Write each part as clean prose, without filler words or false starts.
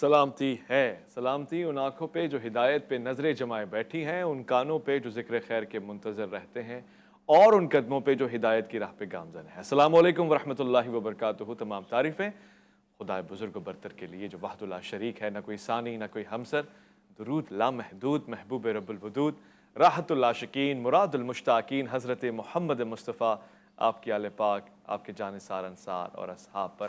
سلامتی ہے، سلامتی ان آنکھوں پہ جو ہدایت پہ نظریں جمائے بیٹھی ہیں، ان کانوں پہ جو ذکر خیر کے منتظر رہتے ہیں اور ان قدموں پہ جو ہدایت کی راہ پہ گامزن ہے۔ السلام علیکم ورحمۃ اللہ وبرکاتہ۔ تمام تعریفیں خدا بزرگ و برتر کے لیے جو وحدہ لا شریک ہے، نہ کوئی ثانی نہ کوئی ہمسر، درود لامحدود محبوب رب الودود، راحت العاشقین مراد المشتاقین حضرت محمد مصطفیٰ، آپ کی آل پاک، آپ کے جانثار انصار اور اصحاب پر۔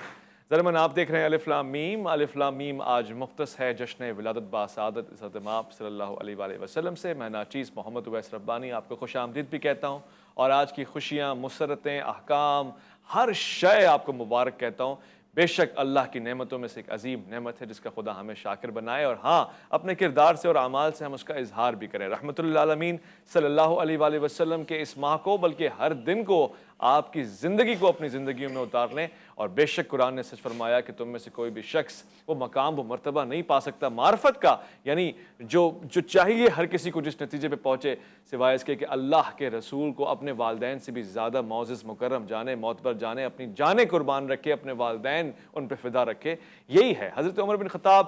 ضرمن آپ دیکھ رہے ہیں الف لام میم۔ الف لام میم آج مختص ہے جشن ولادت باسعادت حضرت مآب صلی اللہ علیہ وآلہ وسلم سے۔ میں ناچیز محمد اویس ربانی آپ کو خوش آمدید بھی کہتا ہوں، اور آج کی خوشیاں، مسرتیں، احکام، ہر شے آپ کو مبارک کہتا ہوں۔ بے شک اللہ کی نعمتوں میں سے ایک عظیم نعمت ہے جس کا خدا ہمیں شاکر بنائے، اور ہاں اپنے کردار سے اور اعمال سے ہم اس کا اظہار بھی کریں۔ رحمت للعالمین صلی اللہ علیہ وآلہ وسلم کے اس ماہ کو، بلکہ ہر دن کو آپ کی زندگی کو اپنی زندگیوں میں اتار لیں۔ اور بے شک قرآن نے سچ فرمایا کہ تم میں سے کوئی بھی شخص وہ مقام وہ مرتبہ نہیں پا سکتا معرفت کا، یعنی جو چاہیے ہر کسی کو جس نتیجے پہ پہنچے، سوائے اس کے کہ اللہ کے رسول کو اپنے والدین سے بھی زیادہ معزز مکرم جانے، معتبر جانے، اپنی جانیں قربان رکھے، اپنے والدین ان پہ فدا رکھے۔ یہی ہے۔ حضرت عمر بن خطاب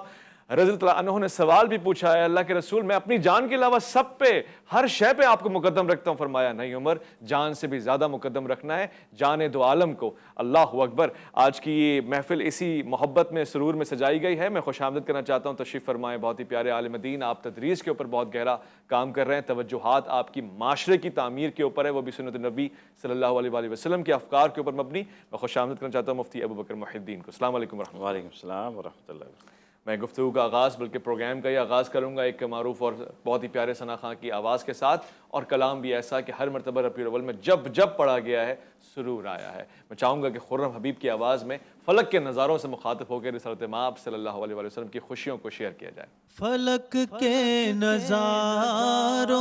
رضی اللہ عنہ نے سوال بھی پوچھا ہے، اللہ کے رسول میں اپنی جان کے علاوہ سب پہ، ہر شے پہ آپ کو مقدم رکھتا ہوں۔ فرمایا نہیں عمر، جان سے بھی زیادہ مقدم رکھنا ہے، جان دو عالم کو۔ اللہ اکبر۔ آج کی یہ محفل اسی محبت میں، سرور میں سجائی گئی ہے۔ میں خوش آمدید کرنا چاہتا ہوں، تشریف فرمائیں بہت ہی پیارے عالم دین۔ آپ تدریس کے اوپر بہت گہرا کام کر رہے ہیں، توجہات آپ کی معاشرے کی تعمیر کے اوپر ہے، وہ بھی سنت نبی صلی اللہ علیہ وآلہ وسلم کے افکار کے اوپر مبنی۔ میں خوش آمدید کرنا چاہتا ہوں مفتی ابو بکر محی الدین کو۔ السلام علیکم ورحمۃ اللہ۔ وعلیکم السلام ورحمۃ اللہ وبرکاتہ۔ میں گفتگو کا آغاز، بلکہ پروگرام کا ہی آغاز کروں گا ایک معروف اور بہت ہی پیارے ثنا خان کی آواز کے ساتھ، اور کلام بھی ایسا کہ ہر مرتبہ ربیع الاول میں جب پڑھا گیا ہے سرور آیا ہے۔ میں چاہوں گا کہ خرم حبیب کی آواز میں فلک کے نظاروں سے مخاطب ہو کے رسالت مآب صلی اللہ علیہ وآلہ وسلم کی خوشیوں کو شیئر کیا جائے۔ فلک کے نظاروں،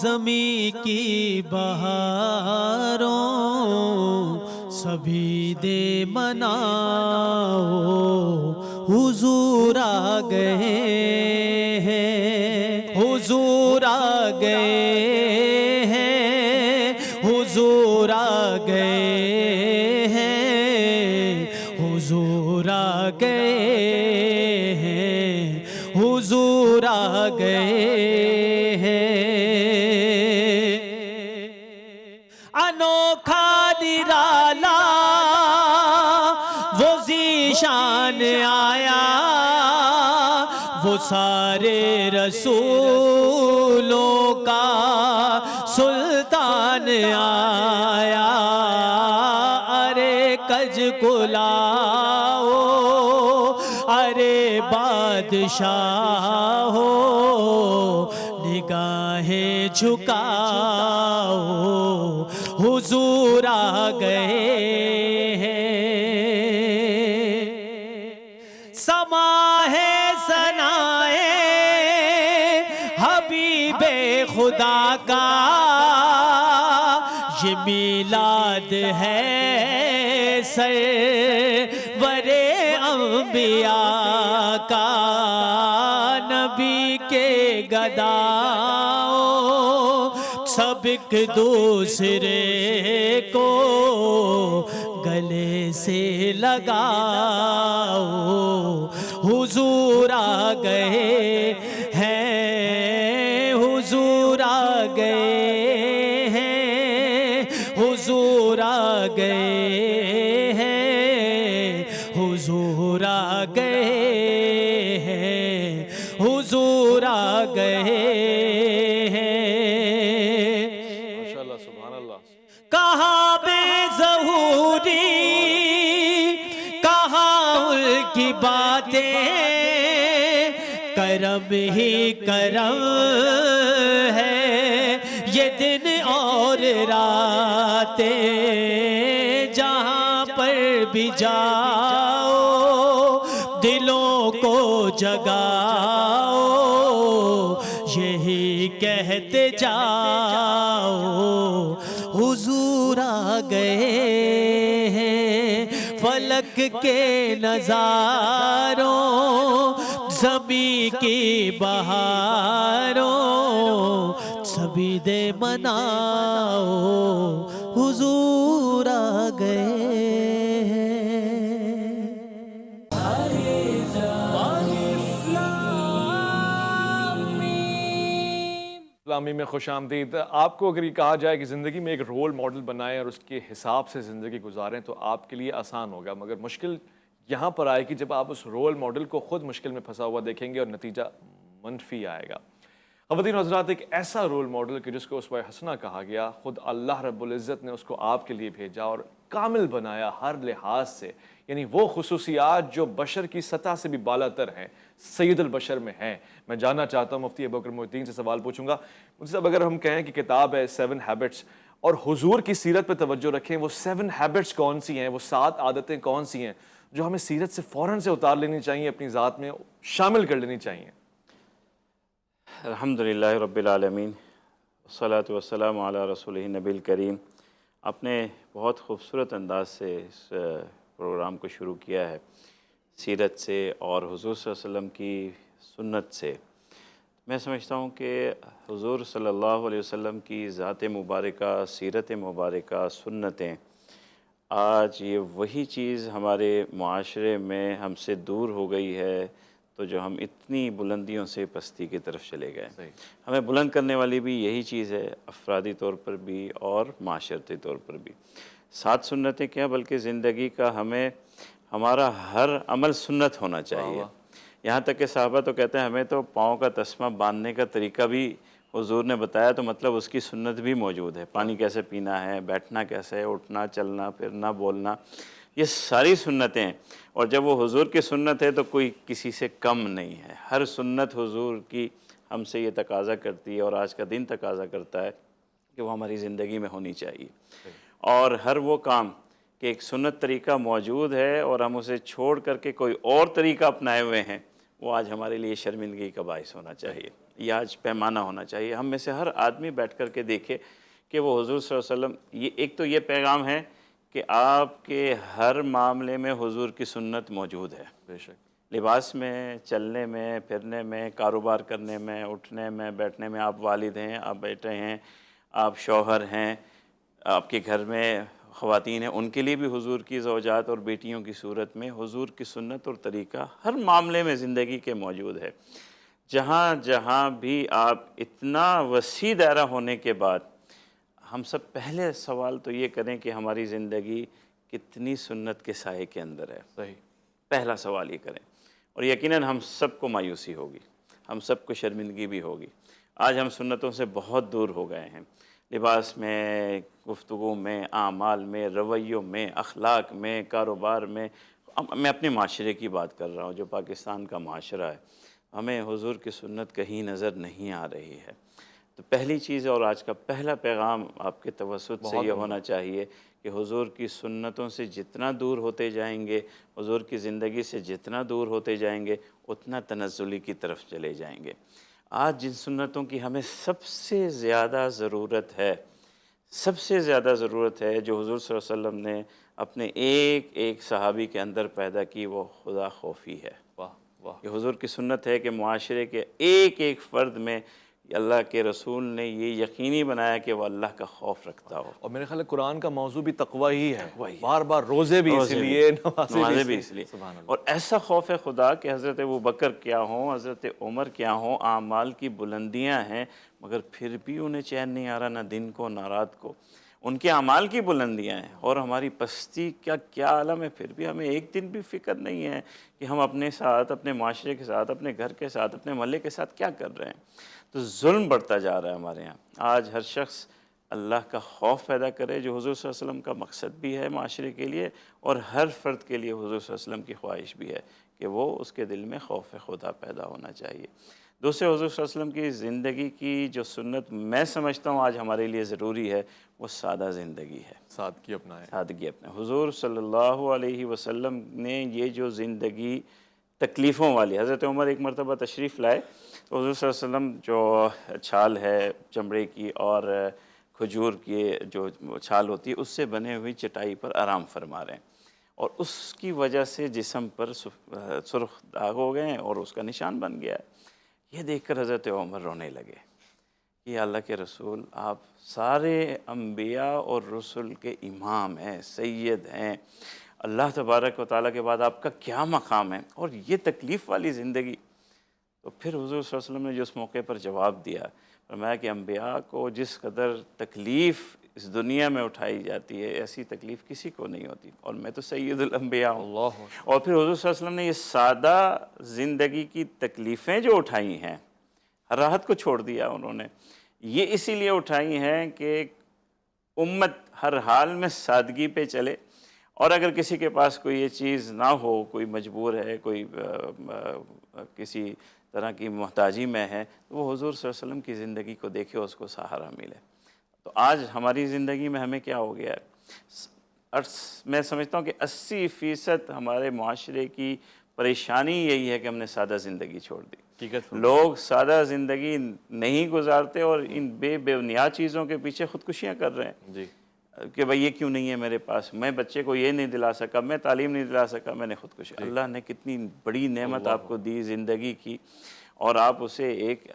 زمیں کی بہاروں، سبھی دے مناؤ، حضور آ گئے ہیں، حضور آ گئے ہیں، حضور آ گئے ہیں، حضور آ گئے ہیں، حضور آ گئے ہیں۔ انوکھا نرالا وہ ذیشان آیا، وہ سارے رسولوں کا سلطان آیا۔ ارے کج کلاؤ، ارے بادشاہ ہو، نگاہیں جھکاؤ، حضور آ گئے ہیں۔ سما ہے ثنائے حبیب خدا کا، یہ میلاد ہے سرور انبیاء کا۔ نبی کے گداؤں سب ایک دوسرے کو گلے سے لگاؤ، حضور آ گئے ہیں، حضور آ گئے ہیں، حضور آ گئے ہیں، حضور آ گئے ہیں، حضور آ گئے ہیں۔ ماشاءاللہ، سبحان اللہ۔ کہاں بے ظہوری، کہاں ان کی باتیں، کرم ہی کرم ہے یہ دن اور راتیں، جہاں پر بھی جاؤ دلوں کو جگاؤ، یہی کہتے جاؤ، حضور آ گئے ہیں۔ فلک کے نظاروں، زمیں کی بہاروں، سبھی دے مناؤ، حضور آ گئے ہیں۔ اسلامی میں خوش آمدید. آپ کو اگر یہ کہا جائے کہ زندگی میں ایک رول ماڈل بنائیں اور اس کے حساب سے زندگی گزاریں تو آپ کے لیے آسان ہوگا، مگر مشکل یہاں پر آئے گی جب آپ اس رول ماڈل کو خود مشکل میں پھنسا ہوا دیکھیں گے اور نتیجہ منفی آئے گا. خواتین و حضرات، ایک ایسا رول ماڈل کہ جس کو اسوہ حسنہ کہا گیا، خود اللہ رب العزت نے اس کو آپ کے لیے بھیجا اور کامل بنایا ہر لحاظ سے، یعنی وہ خصوصیات جو بشر کی سطح سے بھی بالا تر ہیں، سید البشر میں ہیں. میں جاننا چاہتا ہوں، مفتی ابوبکر محی الدین سے سوال پوچھوں گا. مجھے صاحب، اگر ہم کہیں کہ کتاب ہے 7 ہیبٹس اور حضور کی سیرت پہ توجہ رکھیں، وہ 7 ہیبٹس کون سی ہیں، وہ 7 عادتیں کون سی ہیں جو ہمیں سیرت سے فوراً سے اتار لینی چاہیے، اپنی ذات میں شامل کر لینی چاہیے؟ الحمدللہ رب العالمین، والصلاة والسلام علی رسولہ نبی الکریم. آپ نے بہت خوبصورت انداز سے اس پروگرام کو شروع کیا ہے سیرت سے اور حضور صلی اللہ علیہ وسلم کی سنت سے. میں سمجھتا ہوں کہ حضور صلی اللہ علیہ وسلم کی ذات مبارکہ، سیرت مبارکہ، سنتیں، آج یہ وہی چیز ہمارے معاشرے میں ہم سے دور ہو گئی ہے تو جو ہم اتنی بلندیوں سے پستی کی طرف چلے گئے. ہمیں بلند کرنے والی بھی یہی چیز ہے، افرادی طور پر بھی اور معاشرتی طور پر بھی. 7 سنتیں کیا بلکہ زندگی کا ہمارا ہر عمل سنت ہونا چاہیے. یہاں تک کہ صحابہ تو کہتے ہیں ہمیں تو پاؤں کا تسمہ باندھنے کا طریقہ بھی حضور نے بتایا، تو مطلب اس کی سنت بھی موجود ہے. پانی کیسے پینا ہے، بیٹھنا کیسے ہے، اٹھنا، چلنا، پھرنا، بولنا، یہ ساری سنتیں ہیں. اور جب وہ حضور کی سنت ہے تو کوئی کسی سے کم نہیں ہے. ہر سنت حضور کی ہم سے یہ تقاضا کرتی ہے اور آج کا دن تقاضا کرتا ہے کہ وہ ہماری زندگی میں ہونی چاہیے. اور ہر وہ کام کہ ایک سنت طریقہ موجود ہے اور ہم اسے چھوڑ کر کے کوئی اور طریقہ اپنائے ہوئے ہیں، وہ آج ہمارے لیے شرمندگی کا باعث ہونا چاہیے. یہ آج پیمانہ ہونا چاہیے. ہم میں سے ہر آدمی بیٹھ کر کے دیکھے کہ وہ حضور صلی اللہ علیہ وسلم، یہ ایک تو یہ پیغام ہے کہ آپ کے ہر معاملے میں حضور کی سنت موجود ہے. بے شک. لباس میں، چلنے میں، پھرنے میں، کاروبار کرنے میں، اٹھنے میں، بیٹھنے میں. آپ والد ہیں، آپ بیٹے ہیں، آپ شوہر ہیں، آپ کے گھر میں خواتین ہیں، ان کے لیے بھی حضور کی زوجات اور بیٹیوں کی صورت میں حضور کی سنت اور طریقہ ہر معاملے میں زندگی کے موجود ہے. جہاں جہاں بھی آپ اتنا وسیع دائرہ ہونے کے بعد، ہم سب پہلے سوال تو یہ کریں کہ ہماری زندگی کتنی سنت کے سائے کے اندر ہے. صحیح. پہلا سوال یہ کریں، اور یقیناً ہم سب کو مایوسی ہوگی، ہم سب کو شرمندگی بھی ہوگی. آج ہم سنتوں سے بہت دور ہو گئے ہیں، لباس میں، گفتگو میں، اعمال میں، رویوں میں، اخلاق میں، کاروبار میں. میں اپنے معاشرے کی بات کر رہا ہوں جو پاکستان کا معاشرہ ہے. ہمیں حضور کی سنت کہیں نظر نہیں آ رہی ہے. تو پہلی چیز اور آج کا پہلا پیغام آپ کے توسط سے یہ ہونا چاہیے کہ حضور کی سنتوں سے جتنا دور ہوتے جائیں گے، حضور کی زندگی سے جتنا دور ہوتے جائیں گے، اتنا تنزلی کی طرف چلے جائیں گے. آج جن سنتوں کی ہمیں سب سے زیادہ ضرورت ہے، سب سے زیادہ ضرورت ہے، جو حضور صلی اللہ علیہ وسلم نے اپنے ایک ایک صحابی کے اندر پیدا کی، وہ خدا خوفی ہے. واہ واہ. یہ حضور کی سنت ہے کہ معاشرے کے ایک ایک فرد میں اللہ کے رسول نے یہ یقینی بنایا کہ وہ اللہ کا خوف رکھتا ہو. اور میرے خیال ہے قرآن کا موضوع بھی تقوی ہی ہے. وہی بار بار روزے بھی اسی لیے، نمازیں بھی اس لیے. سبحان اللہ. اور ایسا خوف ہے خدا کہ حضرت ابوبکر کیا ہوں، حضرت عمر کیا ہوں، اعمال کی بلندیاں ہیں، مگر پھر بھی انہیں چین نہیں آ رہا، نہ دن کو نہ رات کو. ان کے اعمال کی بلندیاں ہیں اور ہماری پستی کا کیا عالم ہے. پھر بھی ہمیں ایک دن بھی فکر نہیں ہے کہ ہم اپنے ساتھ، اپنے معاشرے کے ساتھ، اپنے گھر کے ساتھ، اپنے محلے کے ساتھ کیا کر رہے ہیں. تو ظلم بڑھتا جا رہا ہے ہمارے یہاں. آج ہر شخص اللہ کا خوف پیدا کرے، جو حضور صلی اللہ علیہ وسلم کا مقصد بھی ہے معاشرے کے لیے، اور ہر فرد کے لیے حضور صلی اللہ علیہ وسلم کی خواہش بھی ہے کہ وہ اس کے دل میں خوف خدا پیدا ہونا چاہیے. دوسرے، حضور صلی اللہ علیہ وسلم کی زندگی کی جو سنت میں سمجھتا ہوں آج ہمارے لیے ضروری ہے، وہ سادہ زندگی ہے. سادگی اپنائیں. سادگی اپنے. حضور صلی اللہ علیہ وسلم نے یہ جو زندگی تکلیفوں والی، حضرت عمر ایک مرتبہ تشریف لائے تو حضور صلی اللہ علیہ وسلم جو چھال ہے چمڑے کی اور کھجور کی جو چھال ہوتی ہے اس سے بنے ہوئی چٹائی پر آرام فرما رہے ہیں، اور اس کی وجہ سے جسم پر سرخ داغ ہو گئے ہیں اور اس کا نشان بن گیا ہے. یہ دیکھ کر حضرت عمر رونے لگے کہ اللہ کے رسول، آپ سارے انبیاء اور رسل کے امام ہیں، سید ہیں، اللہ تبارک و تعالیٰ کے بعد آپ کا کیا مقام ہے، اور یہ تکلیف والی زندگی. تو پھر حضور صلی اللہ علیہ وسلم نے جو اس موقع پر جواب دیا، فرمایا کہ انبیاء کو جس قدر تکلیف اس دنیا میں اٹھائی جاتی ہے ایسی تکلیف کسی کو نہیں ہوتی، اور میں تو سید الانبیاء ہوں۔ اللہ اور پھر حضور صلی اللہ علیہ وسلم نے یہ سادہ زندگی کی تکلیفیں جو اٹھائی ہیں، راحت کو چھوڑ دیا انہوں نے، یہ اسی لیے اٹھائی ہیں کہ امت ہر حال میں سادگی پہ چلے، اور اگر کسی کے پاس کوئی یہ چیز نہ ہو، کوئی مجبور ہے، کوئی کسی طرح کی محتاجی میں ہے، تو وہ حضور صلی اللہ علیہ وسلم کی زندگی کو دیکھے، اس کو سہارا ملے۔ تو آج ہماری زندگی میں ہمیں کیا ہو گیا ہے؟ میں سمجھتا ہوں کہ 80% ہمارے معاشرے کی پریشانی یہی ہے کہ ہم نے سادہ زندگی چھوڑ دی۔ حقیقت لوگ سادہ زندگی نہیں گزارتے اور ان بے بنیاد چیزوں کے پیچھے خودکشیاں کر رہے ہیں جی کہ بھئی یہ کیوں نہیں ہے میرے پاس، میں بچے کو یہ نہیں دلا سکا، میں تعلیم نہیں دلا سکا، میں نے خودکشی۔ اللہ نے کتنی بڑی نعمت آپ کو دی زندگی کی، اور آپ اسے ایک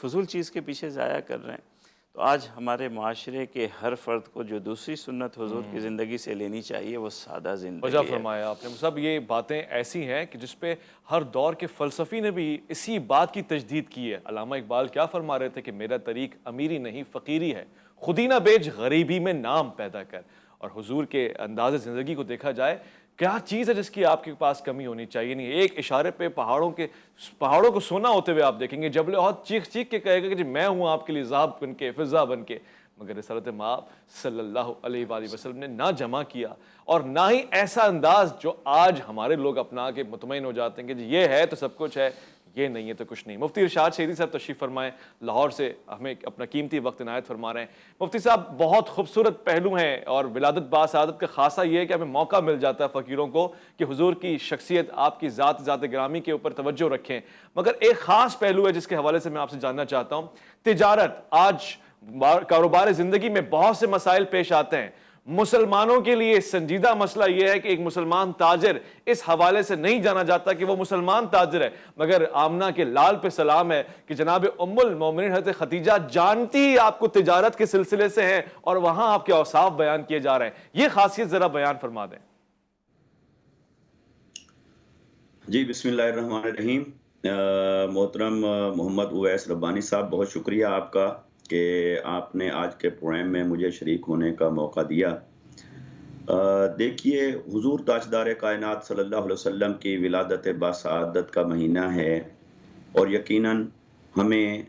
فضول چیز کے پیچھے ضائع کر رہے ہیں۔ تو آج ہمارے معاشرے کے ہر فرد کو جو دوسری سنت حضور کی زندگی سے لینی چاہیے وہ سادہ زندگی وجہ ہے۔ فرمایا آپ نے صاحب، یہ باتیں ایسی ہیں کہ جس پہ ہر دور کے فلسفی نے بھی اسی بات کی تجدید کی ہے۔ علامہ اقبال کیا فرما رہے تھے کہ میرا طریق امیری نہیں فقیری ہے، خودی نہ بیچ غریبی میں نام پیدا کر۔ اور حضور کے انداز زندگی کو دیکھا جائے، کیا چیز ہے جس کی آپ کے پاس کمی ہونی چاہیے نہیں؟ ایک اشارے پہ پہاڑوں کو سونا ہوتے ہوئے آپ دیکھیں گے، جبل احد چیخ چیخ کے کہے گا کہ جی میں ہوں آپ کے لیے ذاب بن کے، فضا بن کے، مگر رسالت مآب صلی اللہ علیہ وآلہ وسلم نے نہ جمع کیا، اور نہ ہی ایسا انداز جو آج ہمارے لوگ اپنا کے مطمئن ہو جاتے ہیں کہ جی یہ ہے تو سب کچھ ہے، یہ نہیں ہے تو کچھ نہیں۔ مفتی ارشاد شہیدی صاحب تشریف فرمائیں، لاہور سے ہمیں اپنا قیمتی وقت عنایت فرما رہے ہیں۔ مفتی صاحب، بہت خوبصورت پہلو ہیں، اور ولادت باسعادت کا خاصہ یہ ہے کہ ہمیں موقع مل جاتا ہے فقیروں کو کہ حضور کی شخصیت، آپ کی ذات گرامی کے اوپر توجہ رکھیں، مگر ایک خاص پہلو ہے جس کے حوالے سے میں آپ سے جاننا چاہتا ہوں۔ تجارت، آج کاروبار زندگی میں بہت سے مسائل پیش آتے ہیں، مسلمانوں کے لیے سنجیدہ مسئلہ یہ ہے کہ ایک مسلمان تاجر اس حوالے سے نہیں جانا جاتا کہ وہ مسلمان تاجر ہے، مگر آمنہ کے لال پہ سلام ہے کہ جناب ام المومنین حضرت خدیجہ جانتی ہی آپ کو تجارت کے سلسلے سے ہیں، اور وہاں آپ کے اوصاف بیان کیے جا رہے ہیں، یہ خاصیت ذرا بیان فرما دیں۔ جی بسم اللہ الرحمن الرحیم۔ محترم محمد اویس ربانی صاحب، بہت شکریہ آپ کا کہ آپ نے آج کے پروگرام میں مجھے شریک ہونے کا موقع دیا۔ دیکھیے، حضور تاجدار کائنات صلی اللہ علیہ وسلم کی ولادت باسعادت کا مہینہ ہے، اور یقیناً ہمیں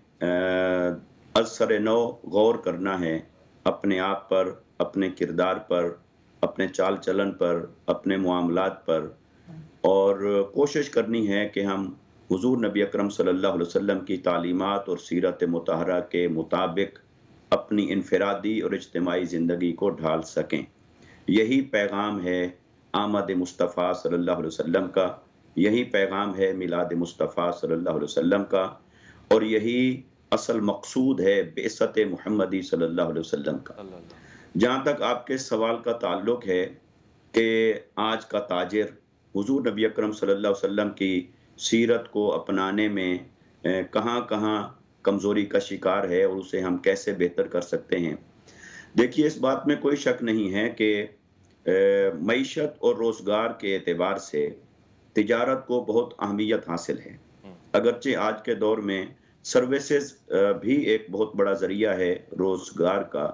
از سر نو غور کرنا ہے اپنے آپ پر، اپنے کردار پر، اپنے چال چلن پر، اپنے معاملات پر، اور کوشش کرنی ہے کہ ہم حضور نبی اکرم صلی اللہ علیہ وسلم کی تعلیمات اور سیرت مطہرہ کے مطابق اپنی انفرادی اور اجتماعی زندگی کو ڈھال سکیں۔ یہی پیغام ہے آمد مصطفیٰ صلی اللہ علیہ وسلم کا، یہی پیغام ہے میلاد مصطفیٰ صلی اللہ علیہ وسلم کا، اور یہی اصل مقصود ہے بعثت محمدی صلی اللہ علیہ وسلم کا۔ جہاں تک آپ کے سوال کا تعلق ہے کہ آج کا تاجر حضور نبی اکرم صلی اللہ علیہ وسلم کی سیرت کو اپنانے میں کہاں کہاں کمزوری کا شکار ہے اور اسے ہم کیسے بہتر کر سکتے ہیں، دیکھیے اس بات میں کوئی شک نہیں ہے کہ معیشت اور روزگار کے اعتبار سے تجارت کو بہت اہمیت حاصل ہے۔ اگرچہ آج کے دور میں سروسز بھی ایک بہت بڑا ذریعہ ہے روزگار کا،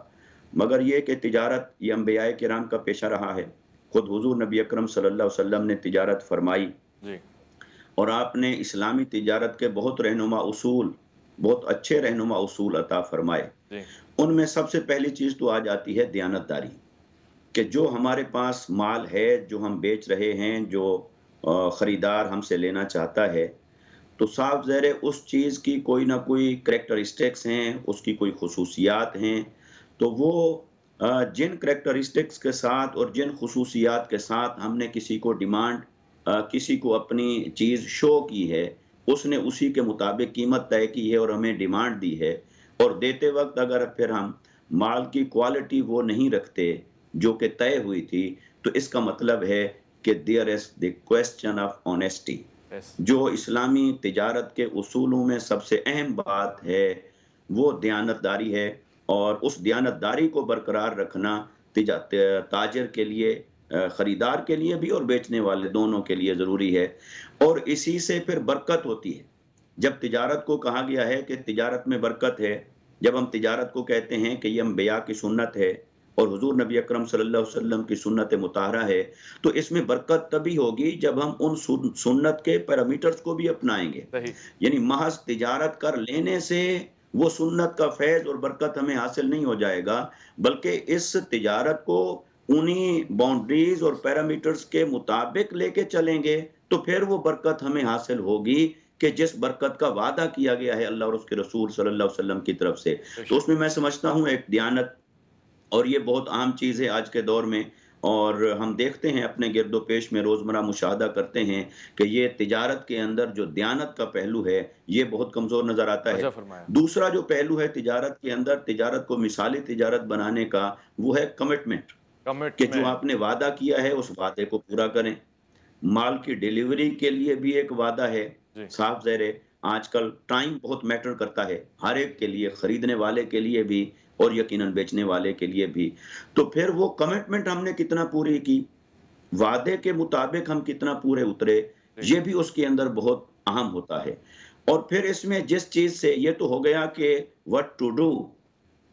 مگر یہ کہ تجارت یہ انبیاء کرام کا پیشہ رہا ہے۔ خود حضور نبی اکرم صلی اللہ علیہ وسلم نے تجارت فرمائی، اور آپ نے اسلامی تجارت کے بہت رہنما اصول، بہت اچھے رہنما اصول عطا فرمائے۔ ان میں سب سے پہلی چیز تو آ جاتی ہے دیانتداری، کہ جو ہمارے پاس مال ہے، جو ہم بیچ رہے ہیں، جو خریدار ہم سے لینا چاہتا ہے، تو صاف ظاہر ہے اس چیز کی کوئی نہ کوئی کریکٹرسٹکس ہیں، اس کی کوئی خصوصیات ہیں، تو وہ جن کریکٹرسٹکس کے ساتھ اور جن خصوصیات کے ساتھ ہم نے کسی کو ڈیمانڈ، کسی کو اپنی چیز شو کی ہے، اس نے اسی کے مطابق قیمت طے کی ہے اور ہمیں ڈیمانڈ دی ہے، اور دیتے وقت اگر پھر ہم مال کی کوالٹی وہ نہیں رکھتے جو کہ طے ہوئی تھی، تو اس کا مطلب ہے کہ there is the question of honesty. جو اسلامی تجارت کے اصولوں میں سب سے اہم بات ہے وہ دیانتداری ہے، اور اس دیانتداری کو برقرار رکھنا تاجر کے لیے، خریدار کے لیے بھی اور بیچنے والے دونوں کے لیے ضروری ہے، اور اسی سے پھر برکت ہوتی ہے۔ جب تجارت کو کہا گیا ہے کہ تجارت میں برکت ہے، جب ہم تجارت کو کہتے ہیں کہ یہ انبیاء کی سنت ہے اور حضور نبی اکرم صلی اللہ علیہ وسلم کی سنت مطہرہ ہے، تو اس میں برکت تبھی ہوگی جب ہم ان سنت کے پیرامیٹرز کو بھی اپنائیں گے۔ صحیح، یعنی محض تجارت کر لینے سے وہ سنت کا فیض اور برکت ہمیں حاصل نہیں ہو جائے گا، بلکہ اس تجارت کو انہی باؤنڈریز اور پیرامیٹرز کے مطابق لے کے چلیں گے تو پھر وہ برکت ہمیں حاصل ہوگی کہ جس برکت کا وعدہ کیا گیا ہے اللہ اور اس کے رسول صلی اللہ علیہ وسلم کی طرف سے۔ بے تو شک، اس میں سمجھتا ہوں ایک دیانت، اور یہ بہت عام چیز ہے آج کے دور میں، اور ہم دیکھتے ہیں اپنے گرد و پیش میں روزمرہ مشاہدہ کرتے ہیں کہ یہ تجارت کے اندر جو دیانت کا پہلو ہے یہ بہت کمزور نظر آتا ہے۔ وجہ فرمایا، دوسرا جو پہلو ہے تجارت کے اندر، تجارت کو مثالی تجارت بنانے کا، وہ ہے کمٹمنٹ، کہ جو کمٹمنٹ، آپ نے وعدہ کیا ہے اس وعدے کو پورا کریں۔ مال کی ڈیلیوری کے لیے بھی ایک وعدہ ہے، جی، صاف ظاہر ہے آج کل ٹائم بہت میٹر کرتا ہے ہر ایک کے لیے، خریدنے والے کے لیے بھی اور یقیناً بیچنے والے کے لیے بھی۔ تو پھر وہ کمٹمنٹ ہم نے کتنا پوری کی، وعدے کے مطابق ہم کتنا پورے اترے، جی، یہ بھی اس کے اندر بہت اہم ہوتا ہے۔ اور پھر اس میں جس چیز سے، یہ تو ہو گیا کہ what to do،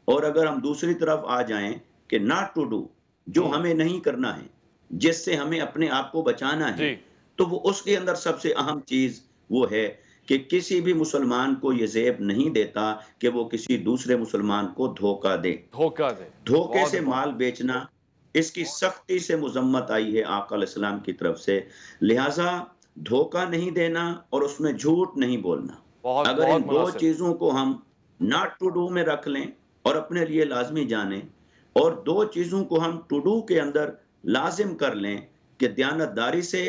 اور اگر ہم دوسری طرف آ جائیں کہ not to do، جو ہوں، ہمیں نہیں کرنا ہے، جس سے ہمیں اپنے آپ کو بچانا ہے، جی، تو وہ اس کے اندر سب سے اہم چیز وہ ہے کہ کسی بھی مسلمان کو یہ زیب نہیں دیتا کہ وہ کسی دوسرے مسلمان کو دھوکہ دے۔ دھوکہ دے، دھوکے بہت سے مال امپورٹنٹ، بیچنا، اس کی سختی سے مذمت آئی ہے آقا علیہ السلام کی طرف سے۔ لہٰذا دھوکہ نہیں دینا اور اس میں جھوٹ نہیں بولنا، بہت اگر بہت ان دو مناسب، چیزوں کو ہم ناٹ ٹو ڈو میں رکھ لیں اور اپنے لیے لازمی جانیں، اور دو چیزوں کو ہم ٹو ڈو کے اندر لازم کر لیں کہ دیانتداری سے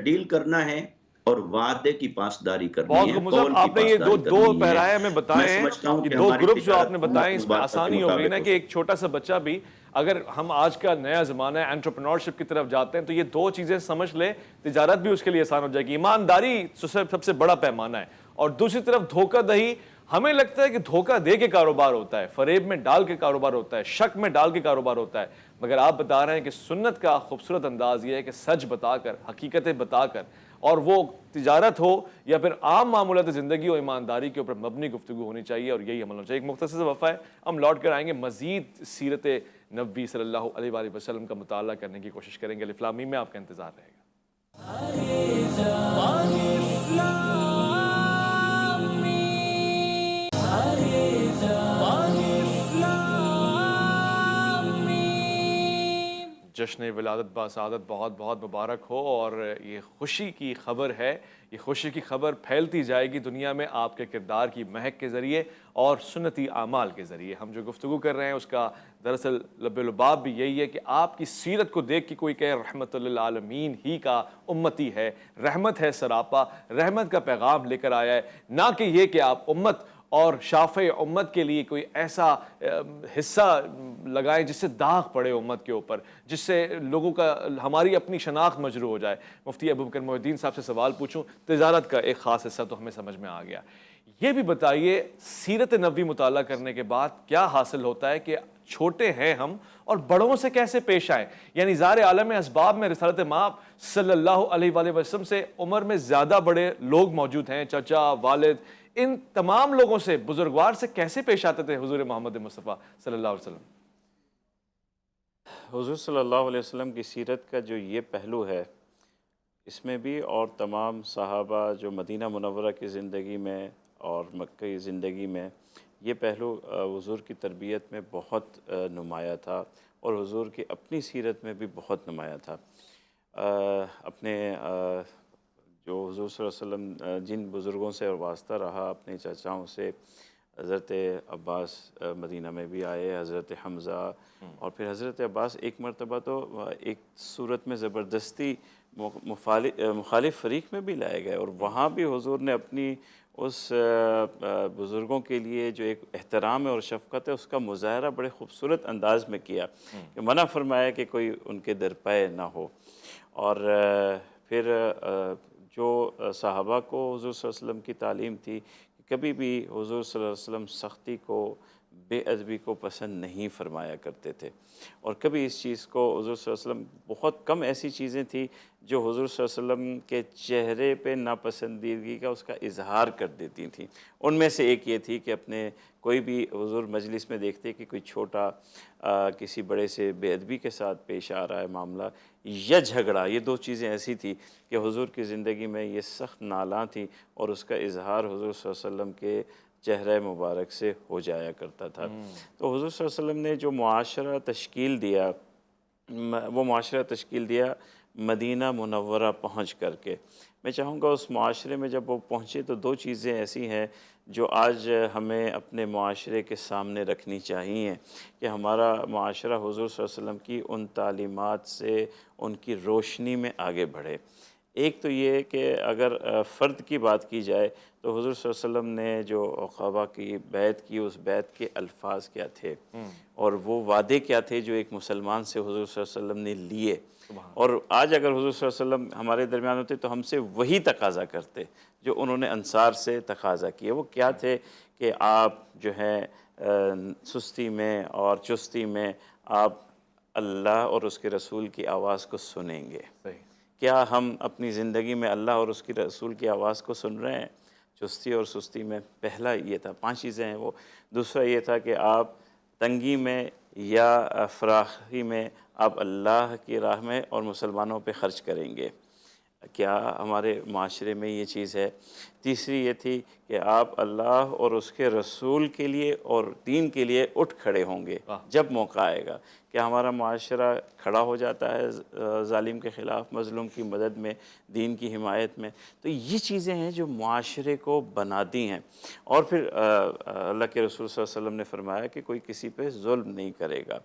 ڈیل کرنا ہے اور وعدے کی پاسداری کرنی بہت ہے، خوب مصعب، قول کی آپ نے یہ دو پاسداری دو کرنی ہے۔ پیرائے ہمیں میں بتائے ہیں، سمجھتا ہوں یہ کہ دو ہماری گروپس جو آپ تجارت نے بتائے اس میں مبارکہ کے آسانی ہو گئی نا مطابق کہ ایک چھوٹا سا بچہ بھی، اگر ہم آج کا نیا زمانہ ہے انٹرپرینورشپ کی طرف جاتے ہیں تو یہ دو چیزیں سمجھ لے، تجارت بھی اس کے لیے آسان ہو جائے گی۔ ایمانداری سب سے بڑا پیمانہ ہے، اور دوسری طرف دھوکہ دہی، ہمیں لگتا ہے کہ دھوکہ دے کے کاروبار ہوتا ہے، فریب میں ڈال کے کاروبار ہوتا ہے، شک میں ڈال کے کاروبار ہوتا ہے، مگر آپ بتا رہے ہیں کہ سنت کا خوبصورت انداز یہ ہے کہ سچ بتا کر، حقیقتیں بتا کر، اور وہ تجارت ہو یا پھر عام معمولات زندگی ہو، ایمانداری کے اوپر مبنی گفتگو ہونی چاہیے اور یہی عمل ہونا چاہیے۔ ایک مختصر وقفہ ہے، ہم لوٹ کر آئیں گے، مزید سیرت نبی صلی اللہ علیہ وآلہ وسلم کا مطالعہ کرنے کی کوشش کریں گے۔ الف لام میم میں آپ کا انتظار رہے گا۔ جشن ولادت باسعادت بہت بہت مبارک ہو، اور یہ خوشی کی خبر ہے، یہ خوشی کی خبر پھیلتی جائے گی دنیا میں آپ کے کردار کی مہک کے ذریعے اور سنتی اعمال کے ذریعے۔ ہم جو گفتگو کر رہے ہیں اس کا دراصل لب لباب بھی یہی ہے کہ آپ کی سیرت کو دیکھ کے کوئی کہے رحمت للعالمین ہی کا امتی ہے، رحمت ہے سراپا، رحمت کا پیغام لے کر آیا ہے، نہ کہ یہ کہ آپ امت اور شافع امت کے لیے کوئی ایسا حصہ لگائیں جس سے داغ پڑے امت کے اوپر، جس سے لوگوں کا ہماری اپنی شناخت مجروح ہو جائے۔ مفتی ابوبکر محی الدین صاحب سے سوال پوچھوں، تجارت کا ایک خاص حصہ تو ہمیں سمجھ میں آ گیا، یہ بھی بتائیے سیرت نبوی مطالعہ کرنے کے بعد کیا حاصل ہوتا ہے کہ چھوٹے ہیں ہم اور بڑوں سے کیسے پیش آئیں؟ یعنی ظاہر عالم اسباب میں رسالت مآب صلی اللہ علیہ وآلہ وسلم سے عمر میں زیادہ بڑے لوگ موجود ہیں، چچا، والد، ان تمام لوگوں سے، بزرگوار سے کیسے پیش آتے تھے حضور محمد مصطفیٰ صلی اللہ علیہ وسلم؟ حضور صلی اللہ علیہ وسلم کی سیرت کا جو یہ پہلو ہے، اس میں بھی اور تمام صحابہ جو مدینہ منورہ کی زندگی میں اور مکہ کی زندگی میں، یہ پہلو حضور کی تربیت میں بہت نمایاں تھا، اور حضور کی اپنی سیرت میں بھی بہت نمایاں تھا۔ اپنے جو حضور صلی اللہ علیہ وسلم جن بزرگوں سے واسطہ رہا، اپنے چچاؤں سے، حضرت عباس مدینہ میں بھی آئے، حضرت حمزہ، اور پھر حضرت عباس ایک مرتبہ تو ایک صورت میں زبردستی مخالف فریق میں بھی لائے گئے، اور وہاں بھی حضور نے اپنی اس بزرگوں کے لیے جو ایک احترام اور شفقت ہے اس کا مظاہرہ بڑے خوبصورت انداز میں کیا، کہ منع فرمایا کہ کوئی ان کے درپے نہ ہو۔ اور پھر جو صحابہ کو حضور صلی اللہ علیہ وسلم کی تعلیم تھی، کبھی بھی حضور صلی اللہ علیہ وسلم سختی کو بے ادبی کو پسند نہیں فرمایا کرتے تھے، اور کبھی اس چیز کو حضور صلی اللہ علیہ وسلم، بہت کم ایسی چیزیں تھیں جو حضور صلی اللہ علیہ وسلم کے چہرے پہ ناپسندیدگی کا اس کا اظہار کر دیتی تھیں۔ ان میں سے ایک یہ تھی کہ اپنے کوئی بھی حضور مجلس میں دیکھتے کہ کوئی چھوٹا کسی بڑے سے بے ادبی کے ساتھ پیش آ رہا ہے معاملہ یا جھگڑا، یہ دو چیزیں ایسی تھی کہ حضور کی زندگی میں یہ سخت نالاں تھیں، اور اس کا اظہار حضور صلی اللہ علیہ وسلم کے چہرہ مبارک سے ہو جایا کرتا تھا۔ تو حضور صلی اللہ علیہ وسلم نے جو معاشرہ تشکیل دیا، وہ معاشرہ تشکیل دیا مدینہ منورہ پہنچ کر کے۔ میں چاہوں گا اس معاشرے میں جب وہ پہنچے تو دو چیزیں ایسی ہیں جو آج ہمیں اپنے معاشرے کے سامنے رکھنی چاہیے کہ ہمارا معاشرہ حضور صلی اللہ علیہ وسلم کی ان تعلیمات سے ان کی روشنی میں آگے بڑھے۔ ایک تو یہ کہ اگر فرد کی بات کی جائے تو حضور صلی اللہ علیہ وسلم نے جو عقبہ کی بیعت کی، اس بیعت کے الفاظ کیا تھے اور وہ وعدے کیا تھے جو ایک مسلمان سے حضور صلی اللہ علیہ وسلم نے لیے، اور آج اگر حضور صلی اللہ علیہ وسلم ہمارے درمیان ہوتے تو ہم سے وہی تقاضا کرتے جو انہوں نے انصار سے تقاضا کیا۔ وہ کیا تھے کہ آپ جو ہے سستی میں اور چستی میں آپ اللہ اور اس کے رسول کی آواز کو سنیں گے۔ کیا ہم اپنی زندگی میں اللہ اور اس کی رسول کی آواز کو سن رہے ہیں؟ چستی اور سستی میں پہلا یہ تھا، 5 چیزیں ہیں وہ۔ دوسرا یہ تھا کہ آپ تنگی میں یا فراخی میں آپ اللہ کی راہ میں اور مسلمانوں پہ خرچ کریں گے، کیا ہمارے معاشرے میں یہ چیز ہے؟ تیسری یہ تھی کہ آپ اللہ اور اس کے رسول کے لیے اور دین کے لیے اٹھ کھڑے ہوں گے جب موقع آئے گا۔ کہ ہمارا معاشرہ کھڑا ہو جاتا ہے ظالم کے خلاف، مظلوم کی مدد میں، دین کی حمایت میں؟ تو یہ چیزیں ہیں جو معاشرے کو بناتی ہیں۔ اور پھر اللہ کے رسول صلی اللہ علیہ وسلم نے فرمایا کہ کوئی کسی پہ ظلم نہیں کرے گا۔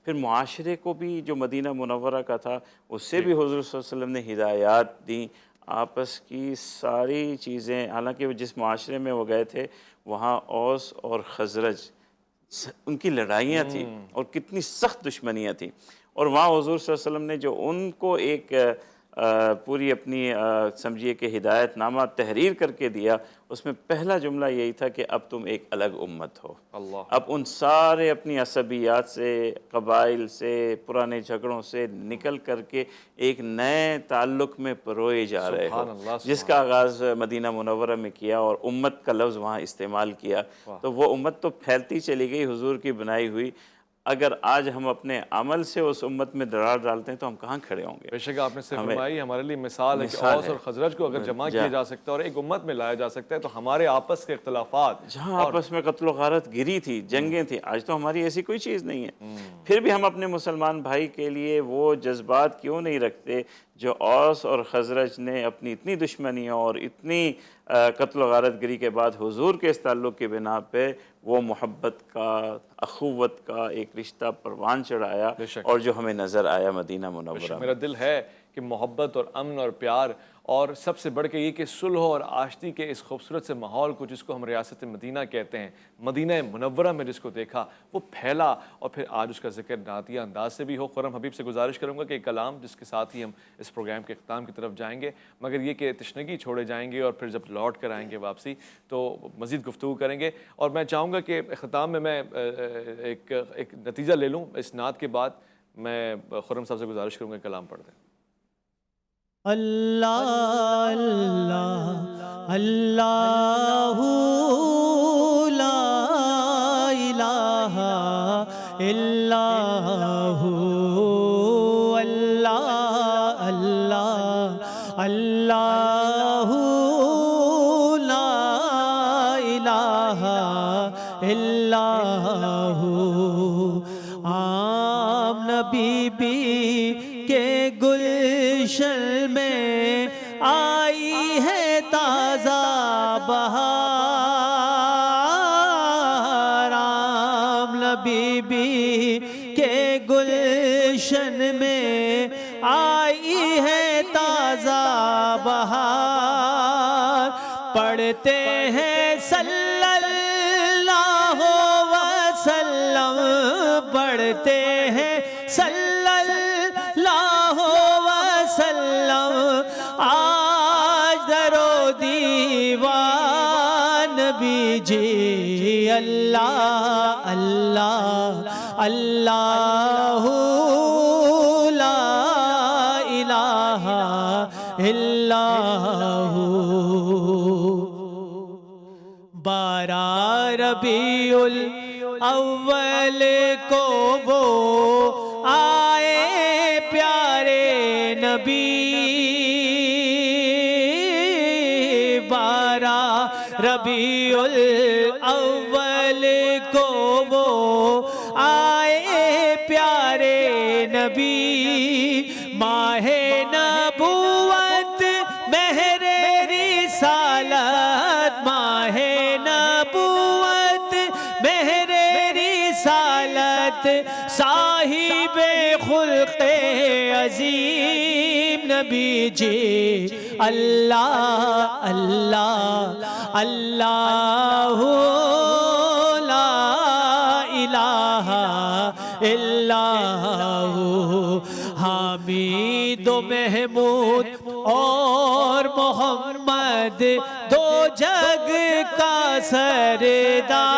پھر معاشرے کو بھی جو مدینہ منورہ کا تھا اس سے بھی حضور صلی اللہ علیہ وسلم نے ہدایات دیں، آپس کی ساری چیزیں، حالانکہ جس معاشرے میں وہ گئے تھے وہاں اوس اور خزرج ان کی لڑائیاں تھیں اور کتنی سخت دشمنیاں تھیں، اور وہاں حضور صلی اللہ علیہ وسلم نے جو ان کو ایک پوری اپنی سمجھیے کہ ہدایت نامہ تحریر کر کے دیا، اس میں پہلا جملہ یہی تھا کہ اب تم ایک الگ امت ہو۔ اب ان سارے اپنی عصبیات سے، قبائل سے، پرانے جھگڑوں سے نکل کر کے ایک نئے تعلق میں پروئے جا رہے ہو، جس کا آغاز مدینہ منورہ میں کیا اور امت کا لفظ وہاں استعمال کیا۔ تو وہ امت تو پھیلتی چلی گئی حضور کی بنائی ہوئی۔ اگر آج ہم اپنے عمل سے اس امت میں دراڑ ڈالتے ہیں تو ہم کہاں کھڑے ہوں گے؟ بے شک آپ نے سے فرمائی، ہمارے لیے مثال ہے کہ اوس اور خزرج کو اگر جمع کیا جا سکتا ہے اور ایک امت میں لایا جا سکتا ہے تو ہمارے آپس کے اختلافات، جہاں آپس میں قتل و غارت گری تھی، جنگیں تھیں، آج تو ہماری ایسی کوئی چیز نہیں ہے۔ پھر بھی ہم اپنے مسلمان بھائی کے لیے وہ جذبات کیوں نہیں رکھتے جو اوس اور خزرج نے اپنی اتنی دشمنیوں اور اتنی قتل و غارت گری کے بعد حضور کے اس تعلق کی بنا پہ وہ محبت کا، اخوت کا ایک رشتہ پروان چڑھایا، اور جو ہمیں نظر آیا مدینہ منورہ میں۔ میرا دل ہے کہ محبت اور امن اور پیار، اور سب سے بڑھ کے یہ کہ صلح اور آشتی کے اس خوبصورت سے ماحول کو جس کو ہم ریاست مدینہ کہتے ہیں، مدینہ منورہ میں جس کو دیکھا وہ پھیلا، اور پھر آج اس کا ذکر نعتیہ انداز سے بھی ہو۔ خرم حبیب سے گزارش کروں گا کہ ایک کلام جس کے ساتھ ہی ہم اس پروگرام کے اختتام کی طرف جائیں گے، مگر یہ کہ تشنگی چھوڑے جائیں گے اور پھر جب لوٹ کر آئیں گے واپسی تو مزید گفتگو کریں گے۔ اور میں چاہوں گا کہ اختتام میں ایک نتیجہ لے لوں اس نعت کے بعد۔ میں خرم صاحب سے گزارش کروں گا کلام پڑھ دیں۔ اللہ اللہ اللہ لا الہ الا ہو، اللہ اللہ اللہ لا الہ الا ہو۔ عام نبی بی کے گلشن میں آئی ہے تازہ بہار، عام نبی بی کے گلشن میں آئی ہے تازہ بہار، پڑھتے ہیں صلی اللہ وسلم، پڑھتے ہیں صلی اللہ وسلم، آج در و دیوان بھی جی اللہ اللہ اللہ اللہ لا الہ الا بارہ ربیع الاول کو وہ آئے پیارے نبی، بارہ ربیع الاول کو وہ آئے پیارے نبی، ماہ نبوت مہر رسالت، ماہ نبوت مہر رسالت، صاحب خلق عظیم نبی جی، اللہ اللہ اللہ لا الہ الا حمید و محمود اور محمد دو جگ کا سردار،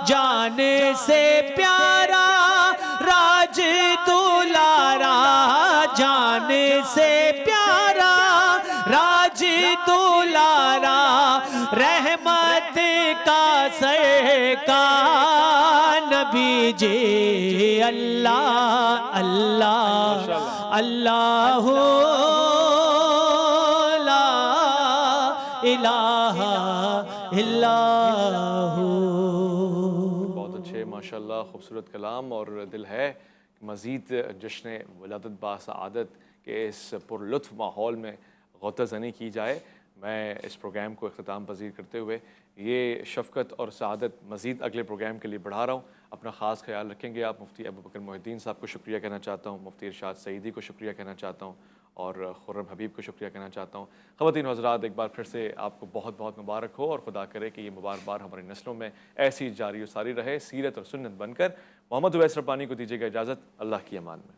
جان سے پیارا راج دلارا، جان سے پیارا راج دلارا، رحمت کا سرکار نبی جی، اللہ اللہ اللہ لا الہ الا بہت اچھے، ماشاءاللہ، خوبصورت کلام، اور دل ہے کہ مزید جشن ولادت باسعادت کے اس پرلطف ماحول میں غوطہ زنی کی جائے۔ میں اس پروگرام کو اختتام پذیر کرتے ہوئے یہ شفقت اور سعادت مزید اگلے پروگرام کے لیے بڑھا رہا ہوں۔ اپنا خاص خیال رکھیں گے آپ۔ مفتی ابوبکر محی الدین صاحب کو شکریہ کہنا چاہتا ہوں، مفتی ارشاد سعیدی کو شکریہ کہنا چاہتا ہوں، اور خرم حبیب کو شکریہ کہنا چاہتا ہوں۔ خواتین و حضرات، ایک بار پھر سے آپ کو بہت بہت مبارک ہو، اور خدا کرے کہ یہ مبارک بار ہماری نسلوں میں ایسی جاری و ساری رہے، سیرت اور سنت بن کر۔ محمد اویس ربانی کو دیجیے گا اجازت، اللہ کی امان میں۔